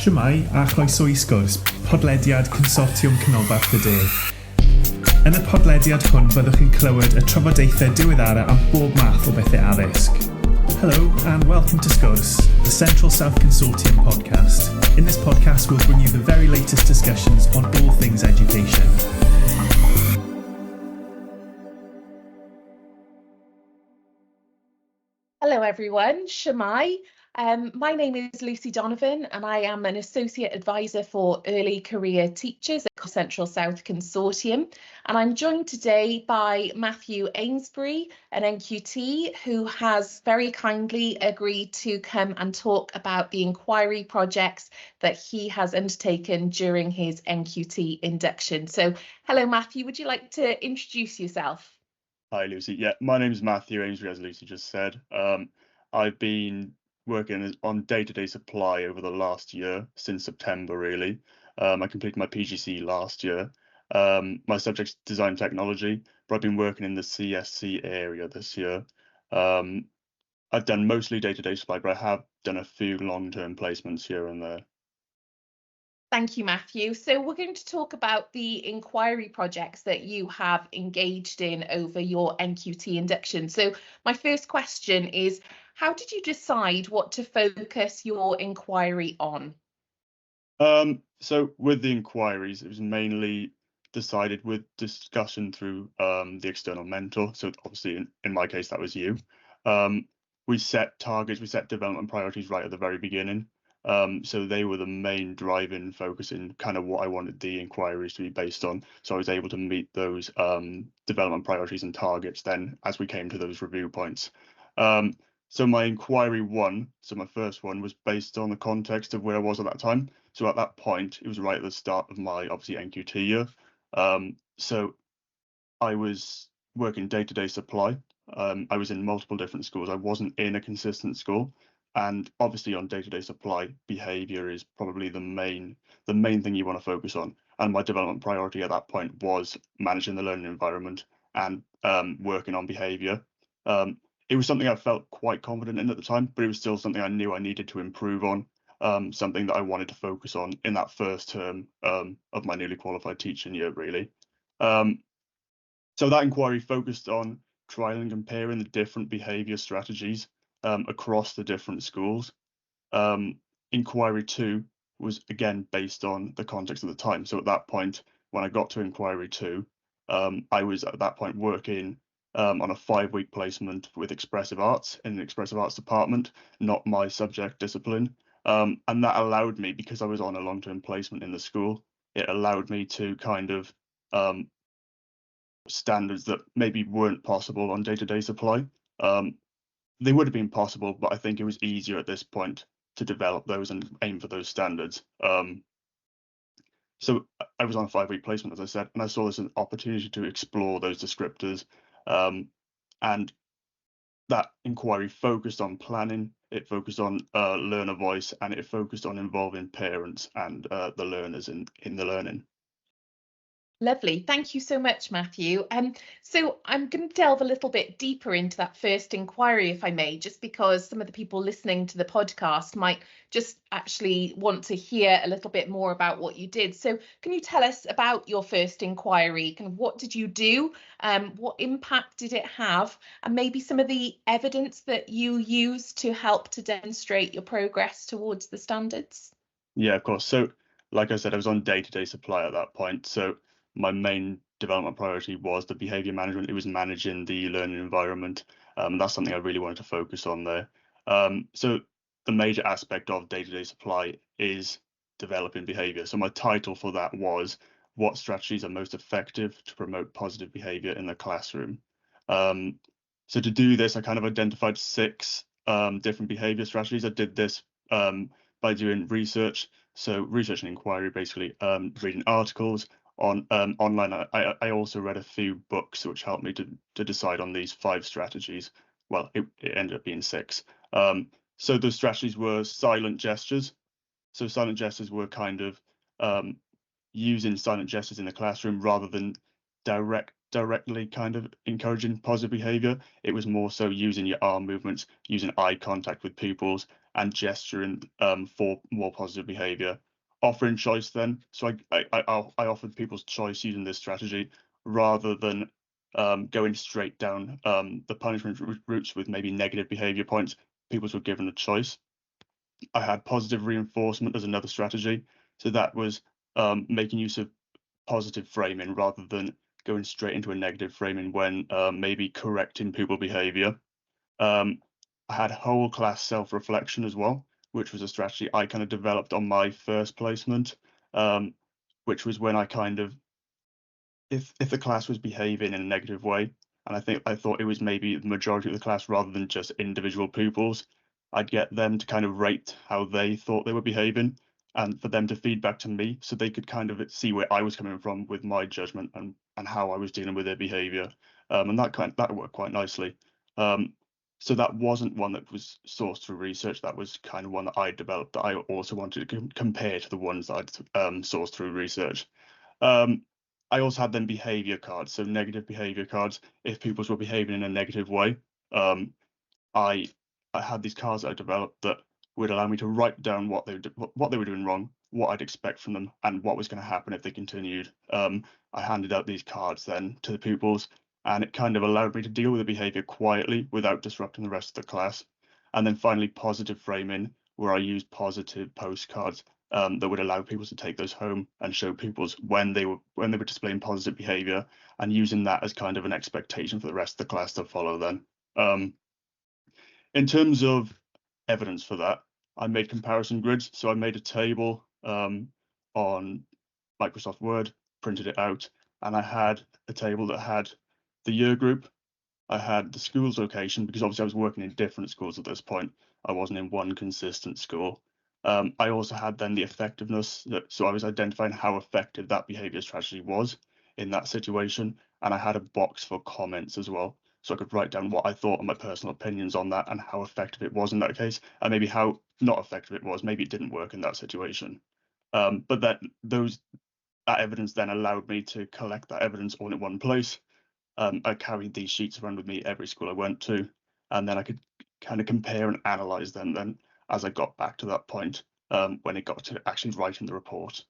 Shwmae a chroeso I Sgwrs, podlediad Consortiwm Canolbarth y De. Yn y podlediad hwn byddwch chi'n clywed y trafodaethau diweddara am bob math o bethau addysg. Hello and welcome to Sgwrs, the Central South Consortium podcast. In this podcast we'll bring you the very latest discussions on all things education. Hello everyone, Shwmae. My name is Lucy Donovan and I am an Associate Advisor for Early Career Teachers at Central South Consortium, and I'm joined today by Matthew Amesbury, an NQT, who has very kindly agreed to come and talk about the inquiry projects that he has undertaken during his NQT induction. So hello Matthew, would you like to introduce yourself? Hi Lucy, yeah, my name is Matthew Amesbury, as Lucy just said. I've been working on day-to-day supply over the last year, since September really. I completed my PGC last year. My subject's design technology, but I've been working in the CSC area this year. I've done mostly day-to-day supply, but I have done a few long-term placements here and there. Thank you, Matthew. So we're going to talk about the inquiry projects that you have engaged in over your NQT induction. So my first question is, how did you decide what to focus your inquiry on? So with the inquiries, it was mainly decided with discussion through the external mentor. So obviously in my case, that was you. We set targets, we set development priorities right at the very beginning. So they were the main driving focus in kind of what I wanted the inquiries to be based on. So I was able to meet those development priorities and targets then as we came to those review points. So my inquiry one, so my first one, was based on the context of where I was at that time. So at that point, it was right at the start of my obviously NQT year. So I was working day-to-day supply. I was in multiple different schools. I wasn't in a consistent school. And obviously on day-to-day supply, behaviour is probably the main thing you want to focus on. And my development priority at that point was managing the learning environment and working on behaviour. It was something I felt quite confident in at the time, but it was still something I knew I needed to improve on, something that I wanted to focus on in that first term of my newly qualified teaching year, really. So that inquiry focused on trial and comparing the different behaviour strategies across the different schools. Inquiry 2 was again based on the context of the time. So at that point, when I got to Inquiry 2, I was at that point working on a 5-week placement with expressive arts in the expressive arts department, not my subject discipline. And that allowed me, because I was on a long-term placement in the school, it allowed me to kind of standards that maybe weren't possible on day-to-day supply. They would have been possible, but I think it was easier at this point to develop those and aim for those standards. So I was on a 5-week placement, as I said, and I saw this as an opportunity to explore those descriptors. And that inquiry focused on planning, it focused on learner voice, and it focused on involving parents and the learners in the learning. Lovely. Thank you so much, Matthew. So I'm going to delve a little bit deeper into that first inquiry, if I may, just because some of the people listening to the podcast might just actually want to hear a little bit more about what you did. So can you tell us about your first inquiry? Kind of what did you do? What impact did it have? And maybe some of the evidence that you used to help to demonstrate your progress towards the standards? Yeah, of course. So like I said, I was on day-to-day supply at that point. So my main development priority was the behaviour management. It was managing the learning environment. That's something I really wanted to focus on there. So the major aspect of day-to-day supply is developing behaviour. So my title for that was, what strategies are most effective to promote positive behaviour in the classroom? So to do this, I kind of identified 6 different behaviour strategies. I did this by doing research. So research and inquiry, basically, reading articles on online. I also read a few books which helped me to decide on these 5 strategies. Well, it ended up being 6. So those strategies were silent gestures. So silent gestures were kind of using silent gestures in the classroom rather than direct directly kind of encouraging positive behavior. It was more so using your arm movements, using eye contact with pupils, and gesturing for more positive behavior. Offering choice then, so I offered people's choice using this strategy rather than going straight down the punishment routes with maybe negative behavior points. Pupils were given a choice. I had positive reinforcement as another strategy. So that was making use of positive framing rather than going straight into a negative framing when maybe correcting pupil behavior. I had whole class self-reflection as well, which was a strategy I kind of developed on my first placement, which was when I kind of, if the class was behaving in a negative way, and I thought it was maybe the majority of the class rather than just individual pupils, I'd get them to kind of rate how they thought they were behaving and for them to feedback to me so they could kind of see where I was coming from with my judgment and how I was dealing with their behavior. And that worked quite nicely. So that wasn't one that was sourced through research. That was kind of one that I developed that I also wanted to compare to the ones that I'd sourced through research. I also had then behavior cards, so negative behavior cards. If pupils were behaving in a negative way, I had these cards that I developed that would allow me to write down what they were doing wrong, what I'd expect from them, and what was going to happen if they continued. I handed out these cards then to the pupils, and it kind of allowed me to deal with the behavior quietly without disrupting the rest of the class. And then finally, positive framing, where I used positive postcards that would allow people to take those home and show pupils when they were displaying positive behavior, and using that as kind of an expectation for the rest of the class to follow then. In terms of evidence for that, I made comparison grids. So I made a table on Microsoft Word, printed it out, and I had a table that had the year group. I had the school's location, because obviously I was working in different schools at this point. I wasn't in one consistent school. I also had then the effectiveness, so I was identifying how effective that behavior strategy was in that situation. And I had a box for comments as well. So I could write down what I thought and my personal opinions on that and how effective it was in that case, and maybe how not effective it was. Maybe it didn't work in that situation. But that evidence then allowed me to collect that evidence all in one place. I carried these sheets around with me every school I went to, and then I could kind of compare and analyze them then as I got back to that point when it got to actually writing the report.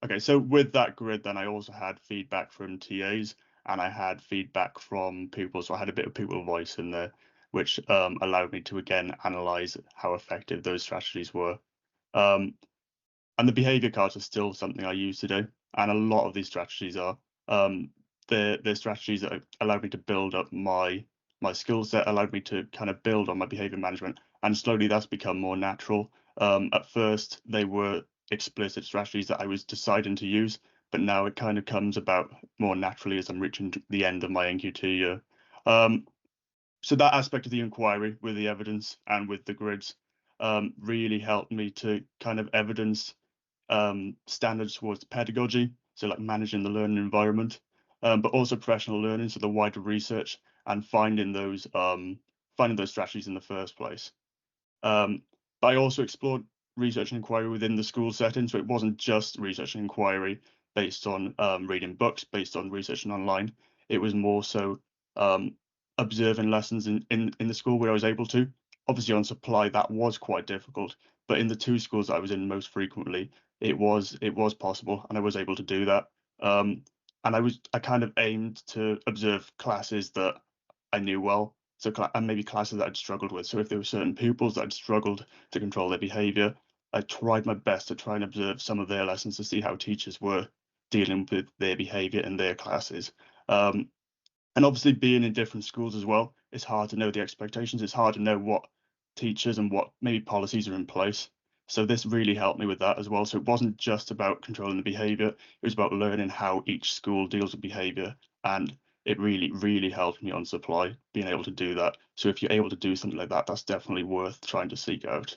Okay, so with that grid, then I also had feedback from TAs and I had feedback from pupils. So I had a bit of pupil voice in there, which allowed me to again analyze how effective those strategies were. And the behavior cards are still something I use today, and a lot of these strategies are. They're strategies that allowed me to build up my skill set, allowed me to kind of build on my behavior management, and slowly that's become more natural. At first, they were explicit strategies that I was deciding to use, but now it kind of comes about more naturally as I'm reaching the end of my NQT year. So that aspect of the inquiry with the evidence and with the grids really helped me to kind of evidence standards towards pedagogy, so like managing the learning environment, but also professional learning, so the wider research and finding those strategies in the first place. But I also explored research and inquiry within the school setting, so it wasn't just research and inquiry based on reading books, based on researching online. It was more so observing lessons in the school where I was able to. Obviously on supply that was quite difficult, but in the two schools I was in most frequently, it was possible, and I was able to do that. And I kind of aimed to observe classes that I knew well, so and maybe classes that I'd struggled with. So if there were certain pupils that I'd struggled to control their behaviour, I tried my best to try and observe some of their lessons to see how teachers were dealing with their behaviour in their classes. And obviously being in different schools as well, it's hard to know the expectations. It's hard to know what teachers and what maybe policies are in place. So this really helped me with that as well. So it wasn't just about controlling the behaviour, it was about learning how each school deals with behaviour. And it really, really helped me on supply, being able to do that. So if you're able to do something like that, that's definitely worth trying to seek out.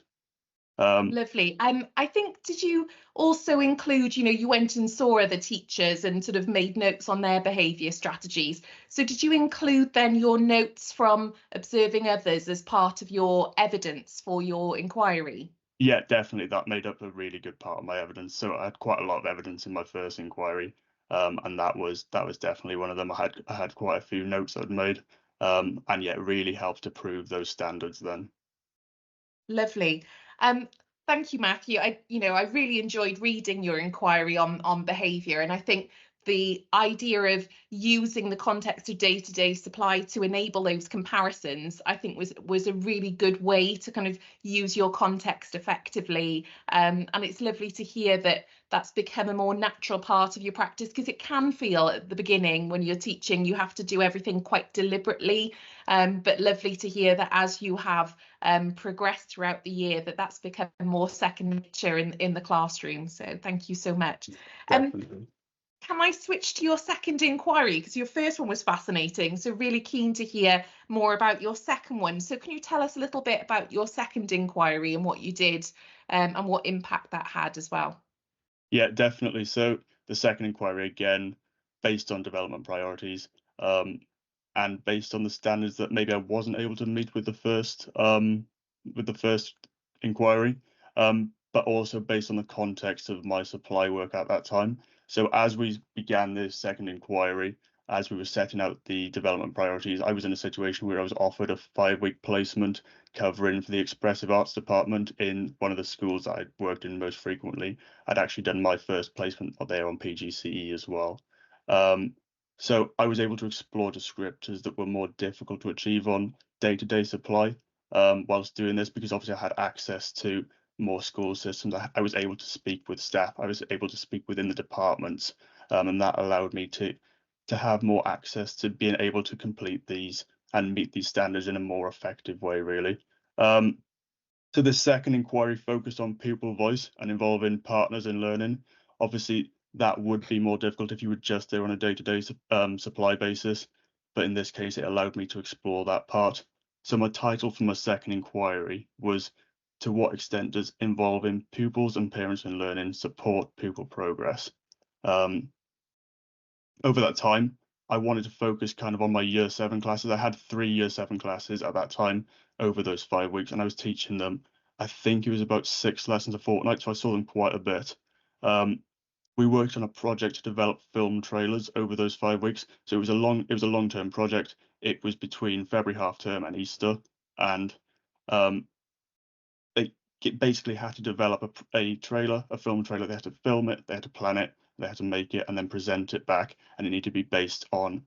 Lovely. I think, did you also include, you went and saw other teachers and sort of made notes on their behaviour strategies. So did you include then your notes from observing others as part of your evidence for your inquiry? Yeah, definitely. That made up a really good part of my evidence. So I had quite a lot of evidence in my first inquiry. and that was definitely one of them. I had quite a few notes I'd made, and yeah, it really helped to prove those standards then. Lovely. Thank you, Matthew. I really enjoyed reading your inquiry on behaviour, and I think the idea of using the context of day-to-day supply to enable those comparisons, I think was a really good way to kind of use your context effectively. And it's lovely to hear that that's become a more natural part of your practice, because it can feel at the beginning when you're teaching you have to do everything quite deliberately, but lovely to hear that as you have progressed throughout the year, that's become more second nature in the classroom. So thank you so much. Definitely. Can I switch to your second inquiry, because your first one was fascinating, so really keen to hear more about your second one. So can you tell us a little bit about your second inquiry and what you did, and what impact that had as well? Yeah, definitely. So the second inquiry, again, based on development priorities, and based on the standards that maybe I wasn't able to meet with the first inquiry, but also based on the context of my supply work at that time. So as we began this second inquiry, as we were setting out the development priorities, I was in a situation where I was offered a 5-week placement covering for the expressive arts department in one of the schools that I'd worked in most frequently. I'd actually done my first placement there on PGCE as well. So I was able to explore descriptors that were more difficult to achieve on day-to-day supply whilst doing this, because obviously I had access to more school systems. I was able to speak with staff. I was able to speak within the departments, and that allowed me to have more access to being able to complete these and meet these standards in a more effective way, really. So the second inquiry focused on pupil voice and involving partners in learning. Obviously, that would be more difficult if you were just there on a day-to-day supply basis, but in this case, it allowed me to explore that part. So my title for my second inquiry was, to what extent does involving pupils and parents in learning support pupil progress? Over that time, I wanted to focus kind of on my year 7 classes. I had 3 year 7 classes at that time over those 5 weeks, and I was teaching them, I think it was about 6 lessons a fortnight, so I saw them quite a bit. We worked on a project to develop film trailers over those 5 weeks. So it was a long-term project. It was between February half term and Easter, and they basically had to develop a trailer, a film trailer. They had to film it, they had to plan it, they had to make it, and then present it back. And it needed to be based on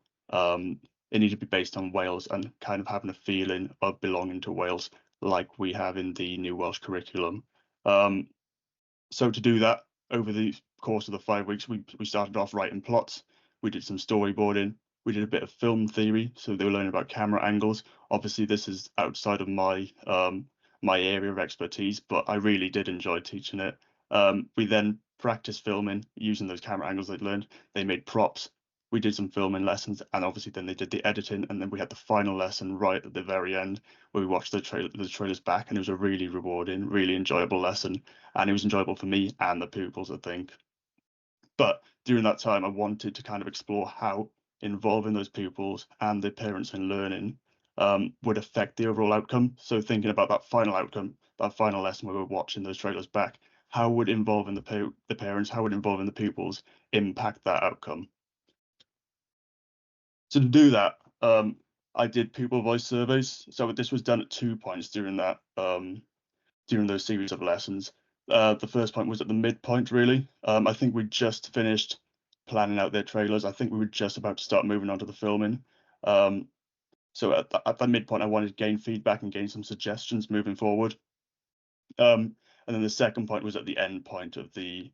Wales and kind of having a feeling of belonging to Wales, like we have in the new Welsh curriculum. So to do that, over the course of the 5 weeks, we started off writing plots. We did some storyboarding. We did a bit of film theory, so they were learning about camera angles. Obviously, this is outside of my area of expertise, but I really did enjoy teaching it. We then practiced filming using those camera angles they'd learned. They made props. We did some filming lessons, and obviously then they did the editing, and then we had the final lesson right at the very end where we watched the trailers back, and it was a really rewarding, really enjoyable lesson, and it was enjoyable for me and the pupils, I think. But during that time, I wanted to kind of explore how involving those pupils and their parents in learning would affect the overall outcome. So thinking about that final outcome, that final lesson where we're watching those trailers back, how would involving the parents, how would involving the pupils impact that outcome? So to do that, I did pupil voice surveys. So this was done at 2 points during that during those series of lessons. The first point was at the midpoint, really. I think we just finished planning out their trailers. I think we were just about to start moving on to the filming. So at that midpoint, I wanted to gain feedback and gain some suggestions moving forward. And then the second point was at the end point of the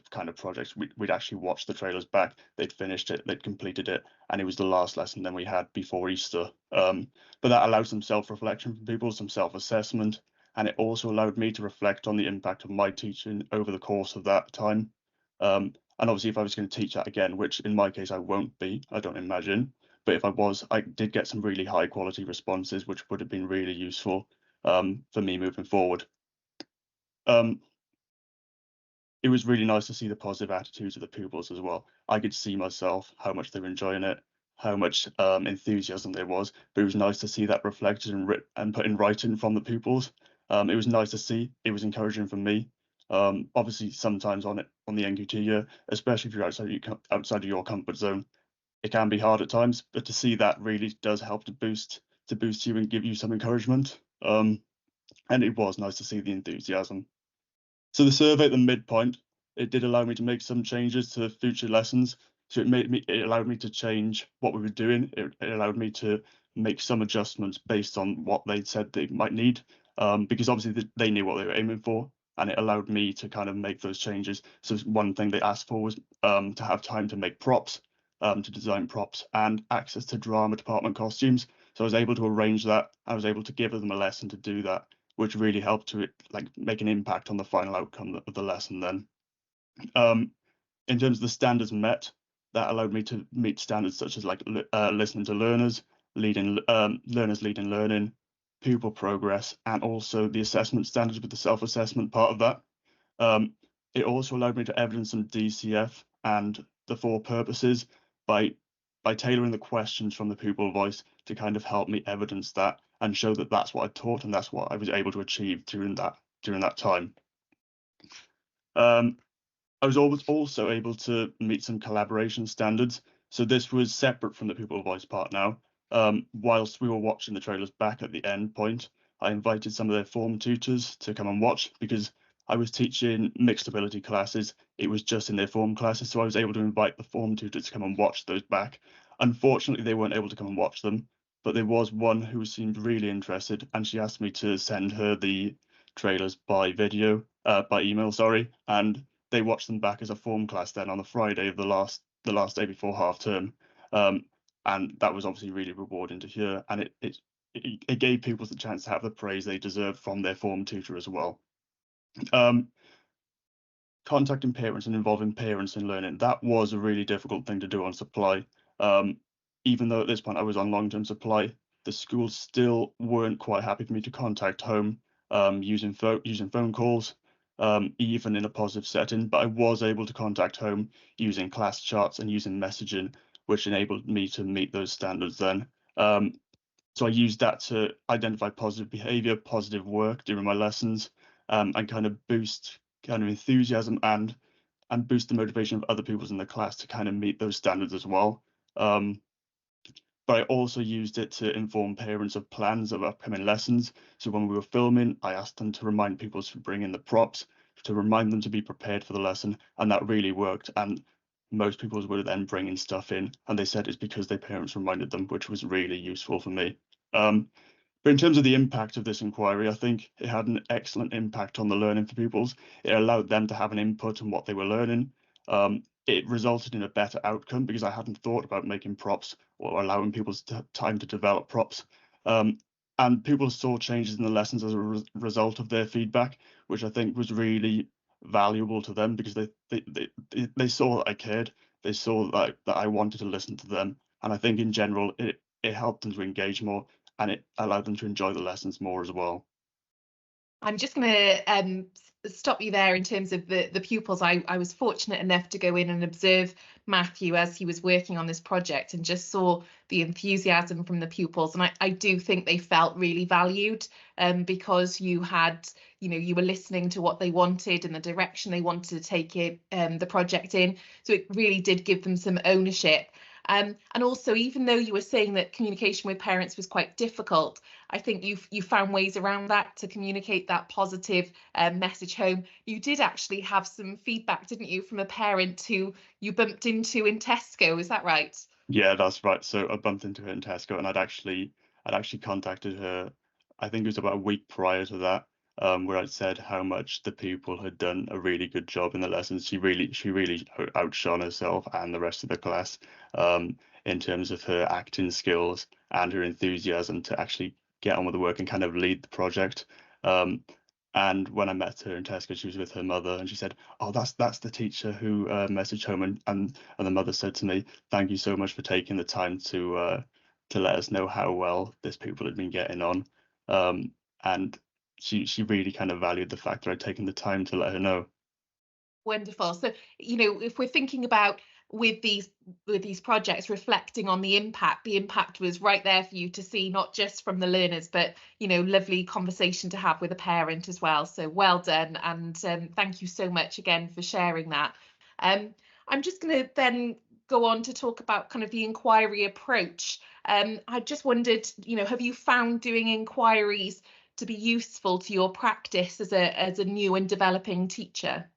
kind of project. We'd actually watched the trailers back. They'd finished it, they'd completed it, and it was the last lesson then we had before Easter. But that allowed some self-reflection from people, some self-assessment, and it also allowed me to reflect on the impact of my teaching over the course of that time. And obviously, if I was going to teach that again, which in my case I won't be, I don't imagine, but if I was, I did get some really high quality responses, which would have been really useful for me moving forward. It was really nice to see the positive attitudes of the pupils as well. I could see myself, how much they were enjoying it, how much enthusiasm there was, but it was nice to see that reflected and put in writing from the pupils. It was nice to see, it was encouraging for me. Obviously, sometimes on the NQT year, especially if you're outside of your comfort zone, it can be hard at times. But to see that really does help to boost you and give you some encouragement. And it was nice to see the enthusiasm. So the survey at the midpoint, it did allow me to make some changes to future lessons. So it allowed me to change what we were doing. It allowed me to make some adjustments based on what they'd said they might need, because obviously they knew what they were aiming for, and it allowed me to kind of make those changes. So one thing they asked for was to have time to make props, to design props, and access to drama department costumes. So I was able to arrange that. I was able to give them a lesson to do that, which really helped to make an impact on the final outcome of the lesson then. In terms of the standards met, that allowed me to meet standards such as listening to learners, learners leading learning, pupil progress, and also the assessment standards with the self-assessment part of that. It also allowed me to evidence some DCF and the 4 purposes by tailoring the questions from the pupil voice to kind of help me evidence that and show that that's what I taught and that's what I was able to achieve during that time. I was also able to meet some collaboration standards. So this was separate from the pupil voice part now. Whilst we were watching the trailers back at the end point, I invited some of their form tutors to come and watch because I was teaching mixed ability classes. It was just in their form classes, so I was able to invite the form tutors to come and watch those back. Unfortunately, they weren't able to come and watch them, but there was one who seemed really interested, and she asked me to send her the trailers by email, sorry, and they watched them back as a form class then on the Friday of the last day before half term, and that was obviously really rewarding to hear, and it gave pupils the chance to have the praise they deserve from their form tutor as well. Contacting parents and involving parents in learning, that was a really difficult thing to do on supply. Even though at this point I was on long-term supply, the schools still weren't quite happy for me to contact home using phone calls, even in a positive setting, but I was able to contact home using class charts and using messaging, which enabled me to meet those standards then. So I used that to identify positive behavior, positive work during my lessons, and kind of boost kind of enthusiasm and boost the motivation of other pupils in the class to kind of meet those standards as well. But I also used it to inform parents of plans of upcoming lessons. So when we were filming, I asked them to remind people to bring in the props, to remind them to be prepared for the lesson, and that really worked. And most people were then bringing stuff in, and they said it's because their parents reminded them, which was really useful for me. But in terms of the impact of this inquiry, I think it had an excellent impact on the learning for pupils. It allowed them to have an input on what they were learning. It resulted in a better outcome because I hadn't thought about making props or allowing people time to develop props. And people saw changes in the lessons as a result of their feedback, which I think was really valuable to them because they saw that I cared. They saw that I wanted to listen to them. And I think in general, it helped them to engage more, and it allowed them to enjoy the lessons more as well. I'm just going to stop you there in terms of the pupils. I was fortunate enough to go in and observe Matthew as he was working on this project and just saw the enthusiasm from the pupils. And I do think they felt really valued because you had, you were listening to what they wanted and the direction they wanted to take it, the project in. So it really did give them some ownership. And also, even though you were saying that communication with parents was quite difficult, I think you found ways around that to communicate that positive message home. You did actually have some feedback, didn't you, from a parent who you bumped into in Tesco? Is that right? Yeah, that's right. So I bumped into her in Tesco, and I'd actually contacted her. I think it was about a week prior to that, where I'd said how much the pupil had done a really good job in the lessons. She really outshone herself and the rest of the class in terms of her acting skills and her enthusiasm to actually get on with the work and kind of lead the project. And when I met her in Tesco, she was with her mother, and she said, "Oh, that's the teacher who messaged home." And the mother said to me, "Thank you so much for taking the time to let us know how well this pupil had been getting on." And she really kind of valued the fact that I'd taken the time to let her know. Wonderful. So, if we're thinking about with these projects, reflecting on the impact was right there for you to see, not just from the learners, but lovely conversation to have with a parent as well. So well done, and thank you so much again for sharing that. I'm just going to then go on to talk about kind of the inquiry approach. I just wondered, have you found doing inquiries to be useful to your practice as a new and developing teacher?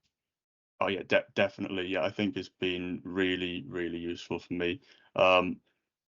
Oh yeah, definitely. Yeah, I think it's been really, really useful for me. I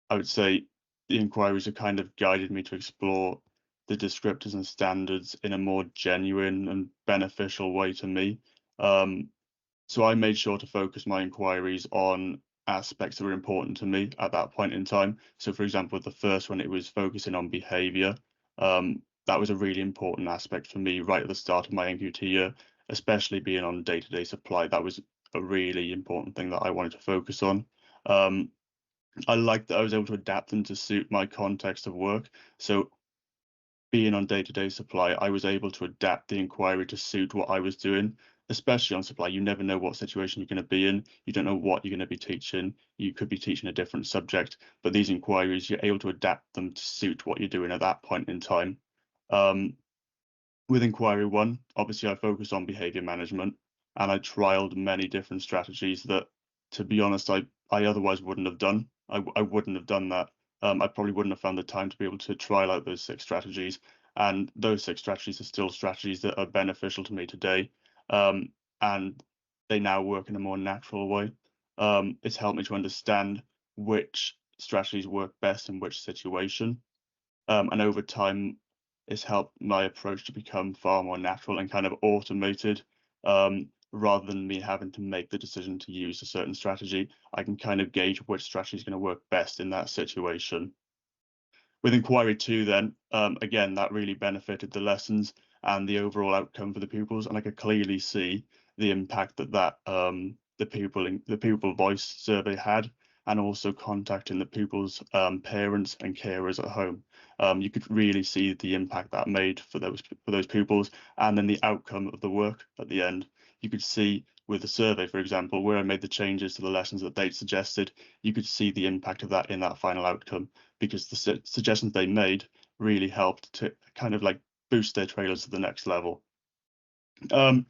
would say the inquiries have kind of guided me to explore the descriptors and standards in a more genuine and beneficial way to me. So I made sure to focus my inquiries on aspects that were important to me at that point in time. So for example, the first one, it was focusing on behavior. That was a really important aspect for me right at the start of my NQT year, especially being on day-to-day supply. That was a really important thing that I wanted to focus on. I liked that I was able to adapt them to suit my context of work. So being on day-to-day supply, I was able to adapt the inquiry to suit what I was doing, especially on supply. You never know what situation you're going to be in. You don't know what you're going to be teaching. You could be teaching a different subject, but these inquiries, you're able to adapt them to suit what you're doing at that point in time. With inquiry one, obviously I focused on behavior management, and I trialed many different strategies that, to be honest, I otherwise wouldn't have done. I wouldn't have done that. I probably wouldn't have found the time to be able to trial out those 6 strategies. And those 6 strategies are still strategies that are beneficial to me today. And they now work in a more natural way. It's helped me to understand which strategies work best in which situation. And over time, it's helped my approach to become far more natural and kind of automated. Rather than me having to make the decision to use a certain strategy, I can kind of gauge which strategy is going to work best in that situation. With inquiry 2, then, again, that really benefited the lessons and the overall outcome for the pupils, and I could clearly see the impact that the pupil voice survey had, and also contacting the pupils' parents and carers at home. You could really see the impact that made for those pupils, and then the outcome of the work at the end. You could see with the survey, for example, where I made the changes to the lessons that they'd suggested, you could see the impact of that in that final outcome, because the suggestions they made really helped to kind of like boost their trailers to the next level. In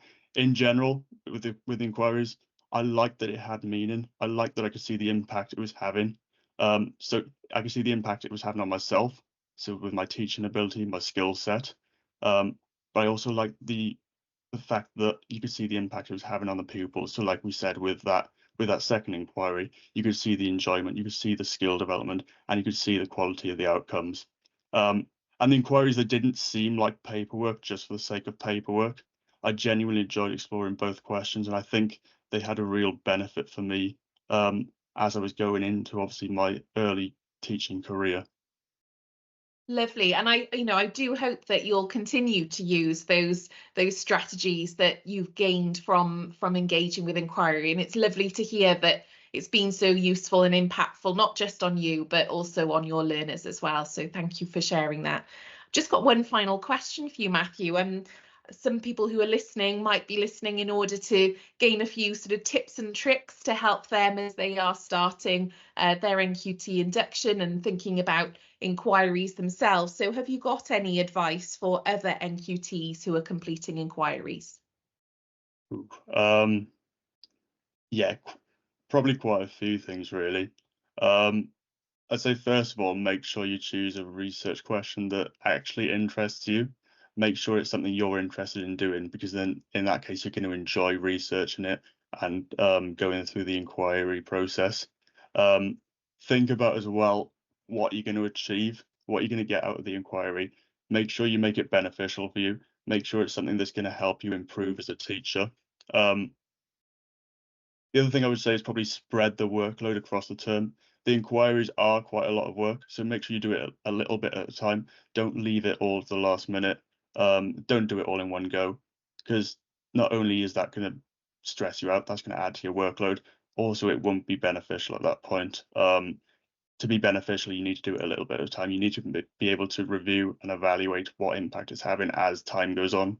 general, with inquiries, I liked that it had meaning. I liked that I could see the impact it was having. So I could see the impact it was having on myself, so with my teaching ability, my skill set. But I also liked the fact that you could see the impact it was having on the pupils. So like we said, with that second inquiry, you could see the enjoyment, you could see the skill development, and you could see the quality of the outcomes. And the inquiries that didn't seem like paperwork just for the sake of paperwork, I genuinely enjoyed exploring both questions, and I think they had a real benefit for me as I was going into obviously my early teaching career. Lovely, and I do hope that you'll continue to use those strategies that you've gained from engaging with inquiry, and it's lovely to hear that it's been so useful and impactful, not just on you but also on your learners as well. So thank you for sharing that. Just got one final question for you, Matthew. Some people who are listening might be listening in order to gain a few sort of tips and tricks to help them as they are starting their NQT induction and thinking about inquiries themselves. So have you got any advice for other NQTs who are completing inquiries? Yeah, probably quite a few things really. I'd say first of all, make sure you choose a research question that actually interests you. Make sure it's something you're interested in doing, because then in that case you're going to enjoy researching it and going through the inquiry process. Think about as well what you're going to achieve, what you're going to get out of the inquiry. Make sure you make it beneficial for you. Make sure it's something that's going to help you improve as a teacher. The other thing I would say is probably spread the workload across the term. The inquiries are quite a lot of work, so make sure you do it a little bit at a time. Don't leave it all to the last minute. Don't do it all in one go, because not only is that going to stress you out, that's going to add to your workload. Also, it won't be beneficial at that point. To be beneficial, you need to do it a little bit at a time. You need to be able to review and evaluate what impact it's having as time goes on.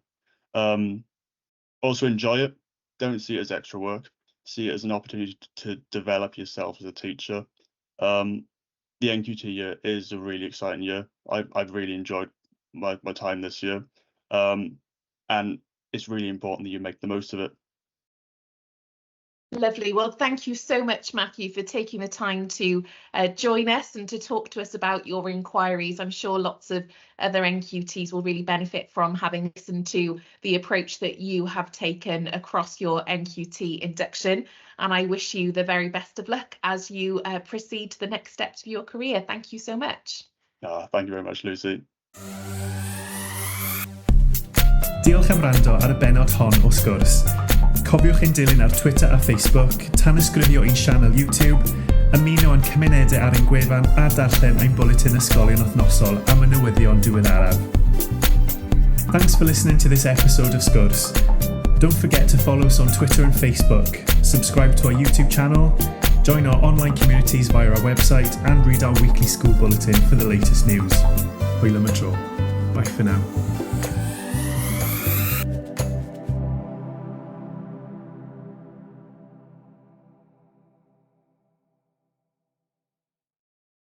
Also, enjoy it. Don't see it as extra work. see it as an opportunity to develop yourself as a teacher. The NQT year is a really exciting year. I've really enjoyed my time this year, and it's really important that you make the most of it. Lovely. Well, thank you so much, Matthew, for taking the time to join us and to talk to us about your inquiries. I'm sure lots of other NQTs will really benefit from having listened to the approach that you have taken across your NQT induction. And I wish you the very best of luck as you proceed to the next steps of your career. Thank you so much. Thank you very much, Lucy. Diolch am wrando ar y benod hon o Sgwrs. Cofiwch ein dilyn ar Twitter a Facebook, tanysgrifio ein sianel YouTube, ymuno yn cymunedau ar ein gwefan a darllen ein bwletin ysgolion wythnosol am y newyddion diweddaraf. Thanks for listening to this episode of Sgwrs. Don't forget to follow us on Twitter and Facebook, subscribe to our YouTube channel, join our online communities via our website, and read our weekly school bulletin for the latest news. Hwyl am y tro. Bye for now.